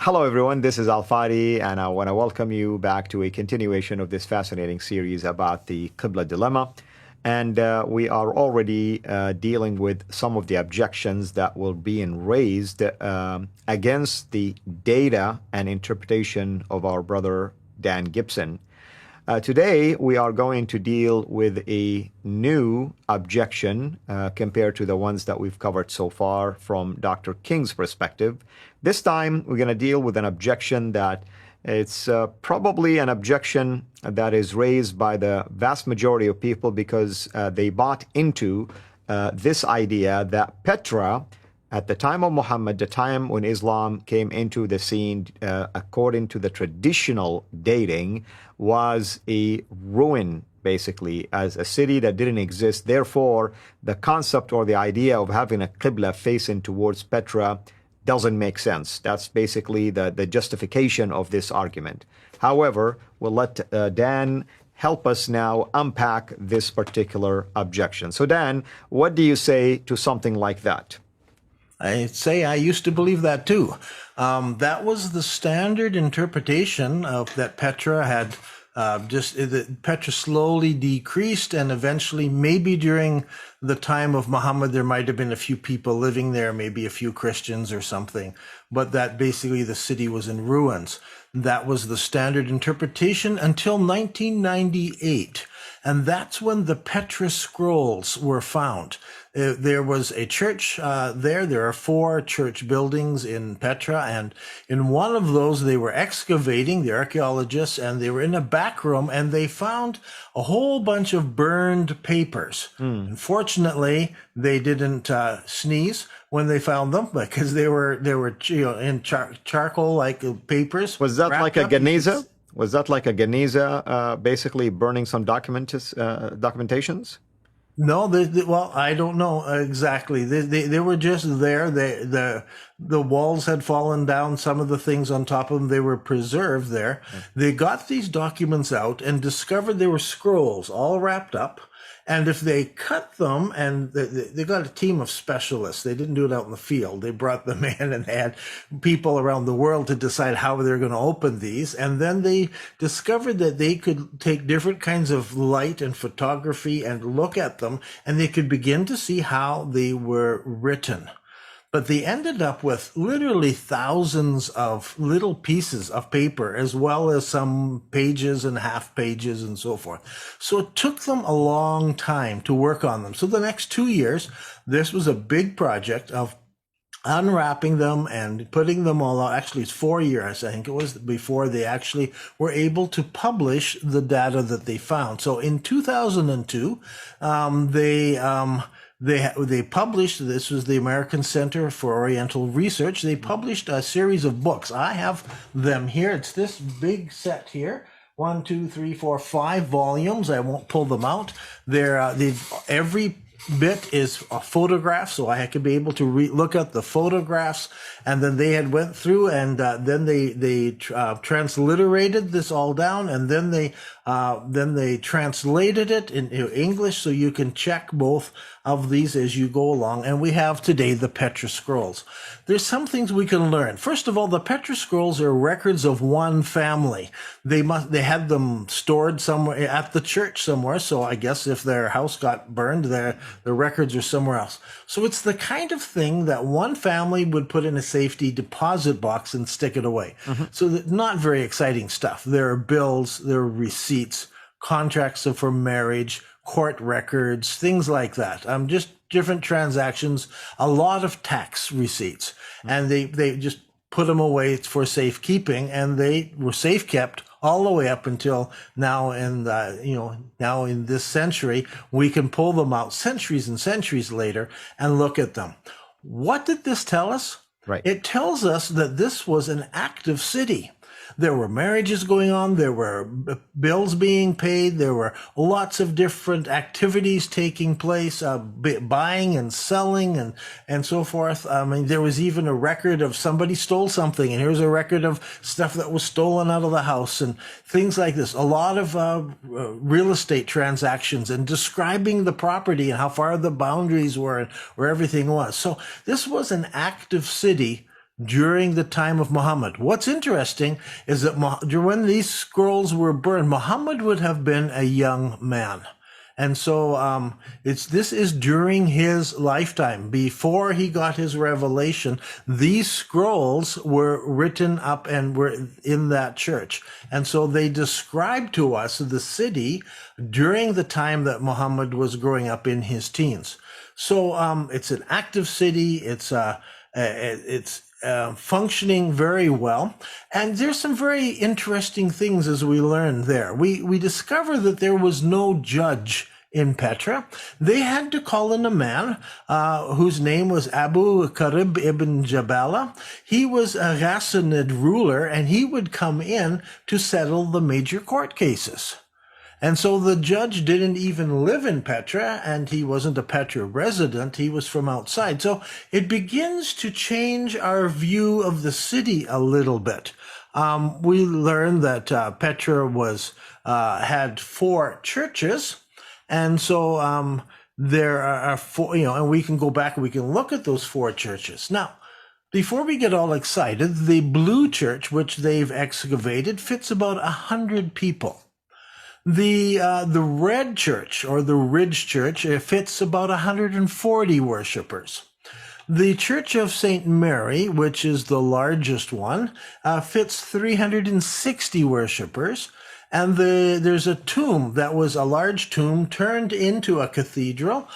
Hello, everyone. This is Fadi, and I want to welcome you back to a continuation of this fascinating series about the Qibla dilemma. And we are already dealing with some of the objections that will be raised against the data and interpretation of our brother Dan Gibson. Today, we are going to deal with a new objection compared to the ones that we've covered so far from Dr. King's perspective. This time, we're going to deal with an objection that it's probably an objection that is raised by the vast majority of people because they bought into this idea that Petra, at the time of Muhammad, the time when Islam came into the scene, according to the traditional dating, was a ruin, basically, as a city that didn't exist. Therefore, the concept or the idea of having a Qibla facing towards Petra doesn't make sense. That's basically the justification of this argument. However, we'll let Dan help us now unpack this particular objection. So, Dan, what do you say to something like that? I'd say I used to believe that too. That was the standard interpretation of that Petra had Petra slowly decreased, and eventually, maybe during the time of Muhammad, there might have been a few people living there, maybe a few Christians or something, but that basically the city was in ruins. That was the standard interpretation until 1998. And that's when the Petra scrolls were found. There was a church there. There are 4 church buildings in Petra. And in one of those, they were excavating, the archaeologists, and they were in a back room, and they found a whole bunch of burned papers. Unfortunately, they didn't sneeze when they found them because they were in charcoal-like papers. Was that like a Geniza? Was that like a Geniza, basically burning some documentations? No, well, I don't know exactly. They were just there. The walls had fallen down. Some of the things on top of them, they were preserved there. They got these documents out and discovered they were scrolls all wrapped up. And if they cut them, and they got a team of specialists, they didn't do it out in the field. They brought them in and they had people around the world to decide how they're going to open these. And then they discovered that they could take different kinds of light and photography and look at them, and they could begin to see how they were written. But they ended up with literally thousands of little pieces of paper, as well as some pages and half pages and so forth. So it took them a long time to work on them. So the next 2 years, this was a big project of unwrapping them and putting them all out. Actually, it's 4 years, I think it was, before they actually were able to publish the data that they found. So in 2002, they published, this was the American Center for Oriental Research, they published a series of books. I have them here. It's this big set here. 1, 2, 3, 4, 5 volumes. I won't pull them out. Every bit is a photograph, so I could be able to look at the photographs, and then they had went through and then they transliterated this all down, and then they translated it into English, so you can check both of these as you go along. And we have today the Petra Scrolls. There's some things we can learn. First of all, the Petra Scrolls are records of one family. They had them stored somewhere at the church somewhere. So I guess if their house got burned, the records are somewhere else. So it's the kind of thing that one family would put in a safety deposit box and stick it away. So not very exciting stuff. There are bills, there are receipts, contracts for marriage, court records, things like that. Just different transactions, a lot of tax receipts. And they just put them away for safekeeping, and they were safe kept all the way up until now. Now in this century, we can pull them out centuries and centuries later and look at them. What did this tell us? Right. It tells us that this was an active city. There were marriages going on. There were bills being paid. There were lots of different activities taking place, buying and selling and so forth. I mean, there was even a record of somebody stole something, and here's a record of stuff that was stolen out of the house and things like this. A lot of real estate transactions and describing the property and how far the boundaries were and where everything was. So this was an active city during the time of Muhammad. What's interesting is that when these scrolls were burned, Muhammad would have been a young man. And so this is during his lifetime. Before he got his revelation, these scrolls were written up and were in that church. And so they describe to us the city during the time that Muhammad was growing up in his teens. So it's an active city. It's functioning very well. And there's some very interesting things as we learn there. We discover that there was no judge in Petra. They had to call in a man whose name was Abu Karib ibn Jabala. He was a Ghassanid ruler, and he would come in to settle the major court cases. And so the judge didn't even live in Petra, and he wasn't a Petra resident. He was from outside. So it begins to change our view of the city a little bit. We learn that Petra had 4 churches, and so there are 4, and we can go back and we can look at those 4 churches. Now, before we get all excited, the blue church, which they've excavated, fits about 100 people. The red church, or the ridge church, fits about 140 worshipers. The Church of St. Mary, which is the largest one, fits 360 worshipers. And there's a tomb that was a large tomb turned into a cathedral,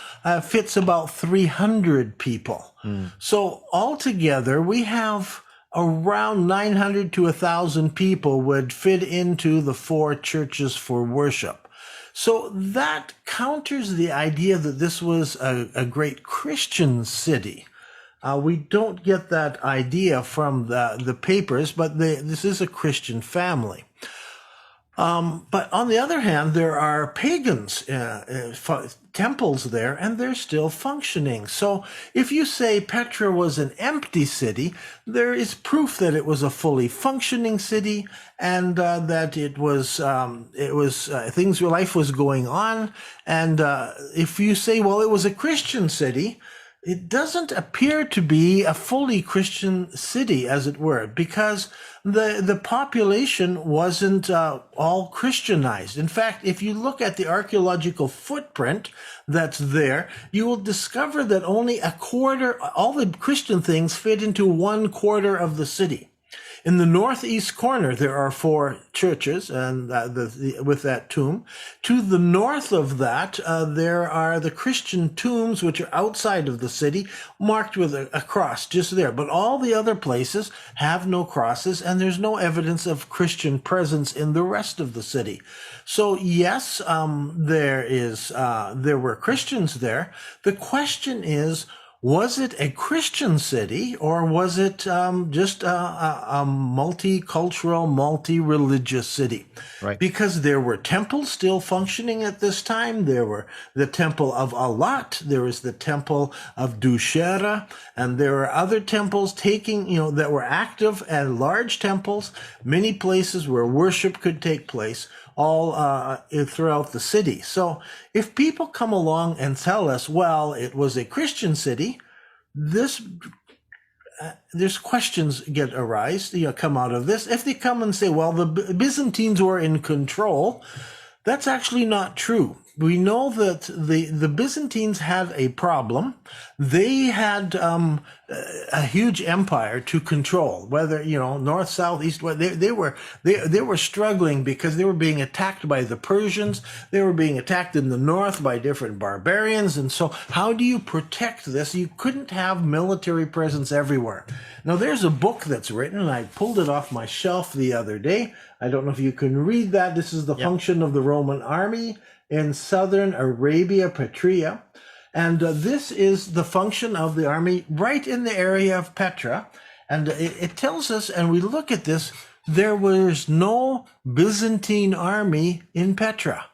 fits about 300 people. So altogether, we have around 900 to 1,000 people would fit into the 4 churches for worship. So that counters the idea that this was a great Christian city. We don't get that idea from the papers, but this is a Christian family. But on the other hand, there are pagans, temples there, and they're still functioning. So if you say Petra was an empty city, there is proof that it was a fully functioning city, and that life was going on. And if you say, well, it was a Christian city, it doesn't appear to be a fully Christian city, as it were, because the population wasn't all Christianized. In fact, if you look at the archaeological footprint that's there, you will discover that only a quarter, all the Christian things fit into 1/4 of the city. In the northeast corner, there are 4 churches, and with that tomb. To the north of that, there are the Christian tombs, which are outside of the city, marked with a cross just there. But all the other places have no crosses, and there's no evidence of Christian presence in the rest of the city. So yes, there were Christians there. The question is, was it a Christian city, or was it just a multicultural, multi-religious city? Right. Because there were temples still functioning at this time. There were the temple of Alat, there was the temple of Dushera, and there were other temples that were active, and large temples, many places where worship could take place, all throughout the city. So if people come along and tell us, well, it was a Christian city, there's questions come out of this. If they come and say, well, the Byzantines were in control, that's actually not true. We know that the Byzantines had a problem. They had a huge empire to control, whether north, south, east, west. They were struggling because they were being attacked by the Persians. They were being attacked in the north by different barbarians. And so how do you protect this? You couldn't have military presence everywhere. Now there's a book that's written, and I pulled it off my shelf the other day. I don't know if you can read that. This is the function of the Roman army in southern Arabia, Petra. And this is the function of the army right in the area of Petra. And it tells us, and we look at this, there was no Byzantine army in Petra.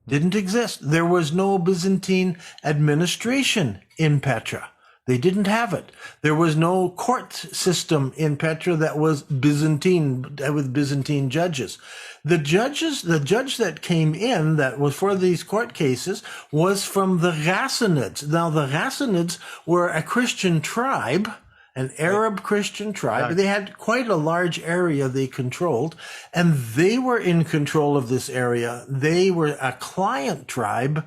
Didn't exist. There was no Byzantine administration in Petra. They didn't have it. There was no court system in Petra that was Byzantine, with Byzantine judges. The judge that came in that was for these court cases was from the Ghassanids. Now, the Ghassanids were a Christian tribe, an Arab Christian tribe. They had quite a large area they controlled, and they were in control of this area. They were a client tribe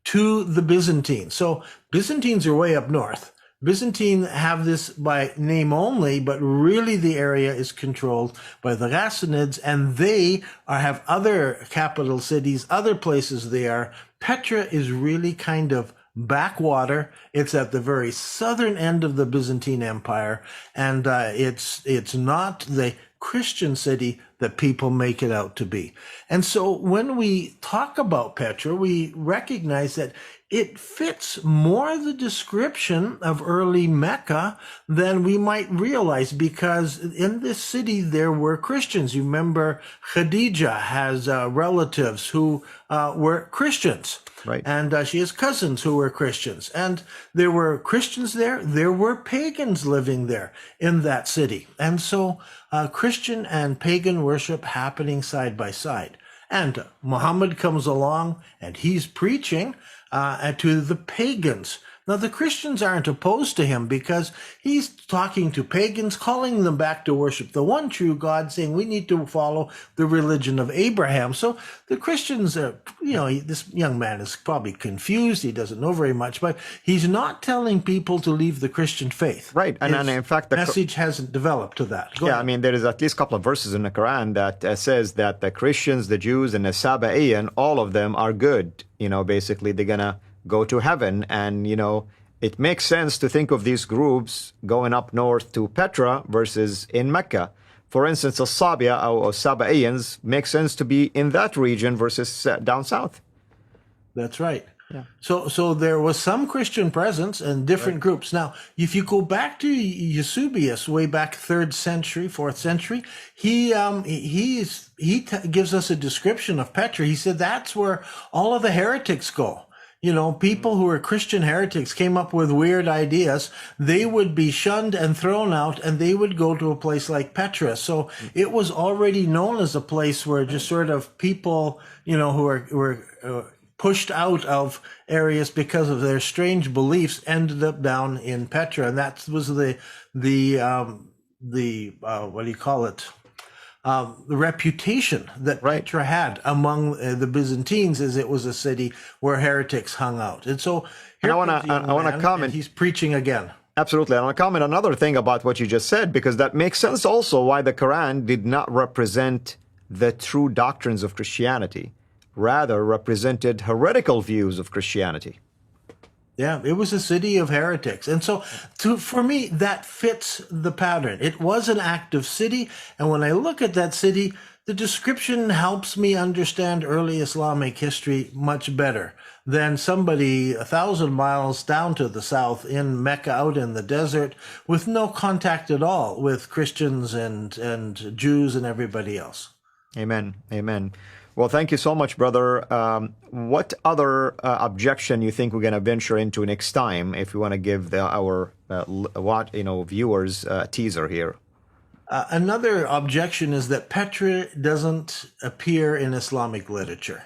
to the Byzantines. So Byzantines are way up north. Byzantine have this by name only, but really the area is controlled by the Ghassanids, and they have other capital cities, other places there. Petra is really kind of backwater. It's at the very southern end of the Byzantine Empire, and it's not the Christian city that people make it out to be. And so when we talk about Petra, we recognize that it fits more the description of early Mecca than we might realize, because in this city there were Christians. You remember Khadija has relatives who were Christians. Right. And she has cousins who were Christians. And there were Christians there. There were pagans living there in that city. And so Christian and pagan worship happening side by side. And Muhammad comes along and he's preaching to the pagans. Now, the Christians aren't opposed to him because he's talking to pagans, calling them back to worship the one true God, saying we need to follow the religion of Abraham. So the Christians are, this young man is probably confused. He doesn't know very much, but he's not telling people to leave the Christian faith. Right. And in fact, the message hasn't developed to that. Go ahead. I mean, there is at least a couple of verses in the Quran that says that the Christians, the Jews, and the Sabaean, all of them are good. Basically, they're going to go to heaven. And, it makes sense to think of these groups going up north to Petra versus in Mecca. For instance, the Sabia or Sabaeans make sense to be in that region versus down south. That's right. Yeah. So there was some Christian presence in different groups. Now, if you go back to Eusebius, way back 3rd century, 4th century, he gives us a description of Petra. He said that's where all of the heretics go. People who were Christian heretics came up with weird ideas. They would be shunned and thrown out, and they would go to a place like Petra. So it was already known as a place where just sort of people, who were pushed out of areas because of their strange beliefs ended up down in Petra. And that was the what do you call it? The reputation that Petra had among the Byzantines is it was a city where heretics hung out. And so here I want to comment. He's preaching again. Absolutely. I want to comment another thing about what you just said, because that makes sense also why the Quran did not represent the true doctrines of Christianity, rather represented heretical views of Christianity. Yeah, it was a city of heretics. And so for me, that fits the pattern. It was an active city. And when I look at that city, the description helps me understand early Islamic history much better than somebody 1,000 miles down to the south in Mecca, out in the desert, with no contact at all with Christians and Jews and everybody else. Amen. Amen. Well, thank you so much, brother. What other objection you think we're going to venture into next time, if we want to give our viewers a teaser here? Another objection is that Petra doesn't appear in Islamic literature.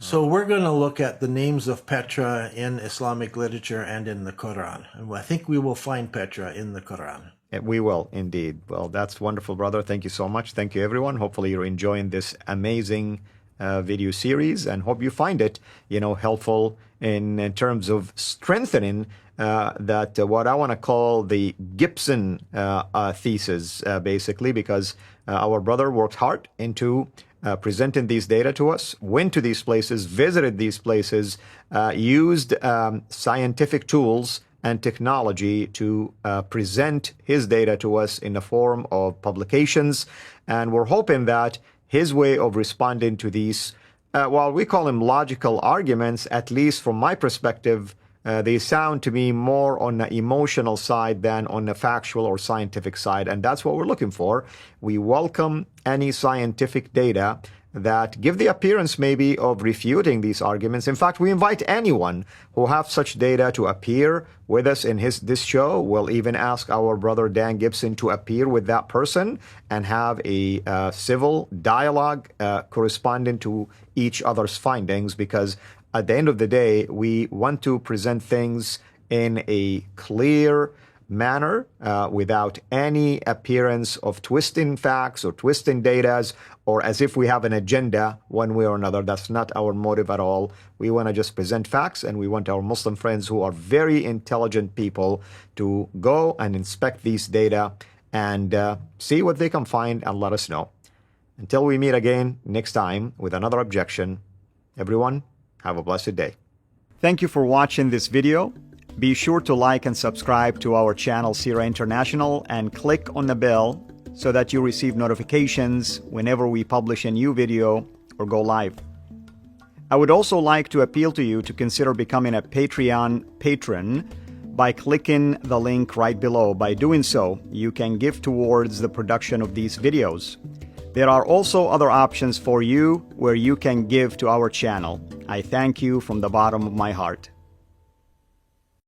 So we're going to look at the names of Petra in Islamic literature and in the Quran. And I think we will find Petra in the Quran. We will, indeed. Well, that's wonderful, brother. Thank you so much. Thank you, everyone. Hopefully you're enjoying this amazing video series, and hope you find it, helpful in terms of strengthening that what I want to call the Gibson thesis, basically, because our brother worked hard into presenting these data to us, went to these places, visited these places, used scientific tools and technology to present his data to us in the form of publications. And we're hoping that his way of responding to these, while we call them logical arguments, at least from my perspective, they sound to me more on the emotional side than on the factual or scientific side. And that's what we're looking for. We welcome any scientific data that give the appearance maybe of refuting these arguments. In fact, we invite anyone who have such data to appear with us in this show. We'll even ask our brother Dan Gibson to appear with that person and have a civil dialogue corresponding to each other's findings, because at the end of the day, we want to present things in a clear, manner without any appearance of twisting facts or twisting data or as if we have an agenda one way or another. That's not our motive at all. We want to just present facts, and we want our Muslim friends who are very intelligent people to go and inspect these data and see what they can find and let us know. Until we meet again next time with another objection, everyone, have a blessed day. Thank you for watching this video. Be sure to like and subscribe to our channel CIRA International and click on the bell so that you receive notifications whenever we publish a new video or go live. I would also like to appeal to you to consider becoming a Patreon patron by clicking the link right below. By doing so, you can give towards the production of these videos. There are also other options for you where you can give to our channel. I thank you from the bottom of my heart.